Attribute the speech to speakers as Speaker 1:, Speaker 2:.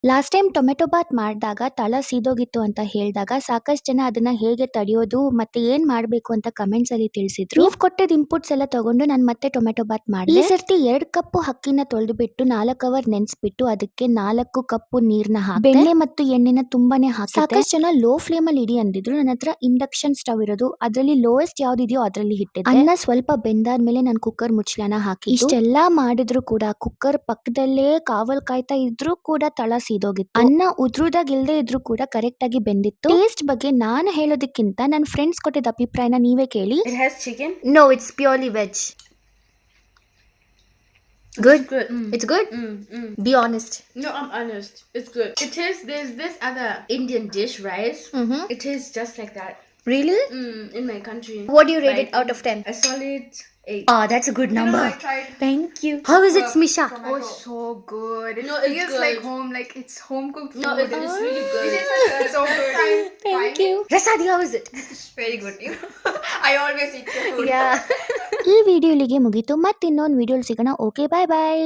Speaker 1: Last time tomato Baat ಮಾಡಿದಾಗ ತಳ ಸೀದೋಗಿತ್ತು ಅಂತ ಹೇಳಿದಾಗ ಸಾಕಷ್ಟು ಜನ ಅದನ್ನ ಹೇಗೆ ತಡೆಯೋದು ಮತ್ತೆ ಏನ್ ಮಾಡ್ಬೇಕು ಅಂತ ಕಮೆಂಟ್ಸ್ ಅಲ್ಲಿ ತಿಳಿಸಿದ್ರು. ನೀವ್ ಕೊಟ್ಟಿದ್ ಇನ್ಪುಟ್ಸ್ ಎಲ್ಲ ತಗೊಂಡು ನಾನು ಮತ್ತೆ ಟೊಮೆಟೊ ಬಾತ್ ಮಾಡಿದೆ. ಈ ಸರ್ತಿ 2 ಕಪ್ ಅಕ್ಕಿನ ತೊಳೆದು ಬಿಟ್ಟು 4 ಅವರ್ ನೆನೆಸ್ಬಿಟ್ಟು ಅದಕ್ಕೆ 4 ಕಪ್ ನೀರ್ನ ಹಾಕಿ ಬೆಣ್ಣೆ ಮತ್ತು ಎಣ್ಣೆನ ತುಂಬಾನೇ ಹಾಕಿ ಸಾಕಷ್ಟು ಜನ ಲೋ ಫ್ಲೇಮ್ ಅಲ್ಲಿ ಇಡಿ ಅಂದಿದ್ರು. ನನ್ನ ಹತ್ರ ಇಂಡಕ್ಷನ್ ಸ್ಟವ್ ಇರೋದು, ಅದ್ರಲ್ಲಿ ಲೋಯೆಸ್ಟ್ ಯಾವ್ದಿದೆಯೋ ಅದ್ರಲ್ಲಿ ಇಟ್ಟಿದ್ದೆ. ಅನ್ನ ಸ್ವಲ್ಪ ಬೆಂದಾದ್ಮೇಲೆ ನಾನು ಕುಕ್ಕರ್ ಮುಚ್ಚಳನ ಹಾಕಿ ಇಷ್ಟೆಲ್ಲಾ ಮಾಡಿದ್ರು ಕೂಡ ಕುಕ್ಕರ್ ಪಕ್ಕದಲ್ಲೇ ಕಾವಲ್ ಕಾಯ್ತಾ ಇದ್ರು ಕೂಡ ತಳ ಸೀದೋಗಿತ್ತು. ಅನ್ನ ಉದ್ರುದಾಗ ಇಲ್ದೇ ಇದ್ರು ಕೂಡ ಕರೆಕ್ಟ್ ಆಗಿ ಬೆಂದಿತ್ತು. ಟೇಸ್ಟ್ ಬಗ್ಗೆ ನಾನು ಹೇಳೋದಕ್ಕಿಂತ ನನ್ನ ಫ್ರೆಂಡ್ಸ್ ಕೊಟ್ಟಿದ್ದ ಅಭಿಪ್ರಾಯನ ನೀವೇ ಕೇಳಿ.
Speaker 2: It has chicken?
Speaker 1: No, it's purely veg. Good?
Speaker 2: It's good.
Speaker 1: It's good? Be honest.
Speaker 2: No, I'm honest. It's good. It tastes, there's this other Indian dish, rice. It tastes just like that.
Speaker 1: Really?
Speaker 2: In my country.
Speaker 1: What do you rate it out of 10?
Speaker 2: A solid 8.
Speaker 1: Ah, that's a good number.
Speaker 2: I tried.
Speaker 1: Thank you. How is it, Smisha?
Speaker 3: Oh, so good. It
Speaker 2: No, it's
Speaker 3: feels
Speaker 2: good.
Speaker 3: like home, like it's home cooked food.
Speaker 2: No, it's really good.
Speaker 3: It's so good.
Speaker 1: Thank you. Rasadi, how is it?
Speaker 3: It's very good. I always eat the food.
Speaker 1: Yeah. ಈ video ಇಲ್ಲಿಗೆ ಮುಗೀತು. ಮತ್ತೆ ಇನ್ನೊಂದು video ಸಿಗೋಣ. Okay, ಬಾಯ್ ಬಾಯ್.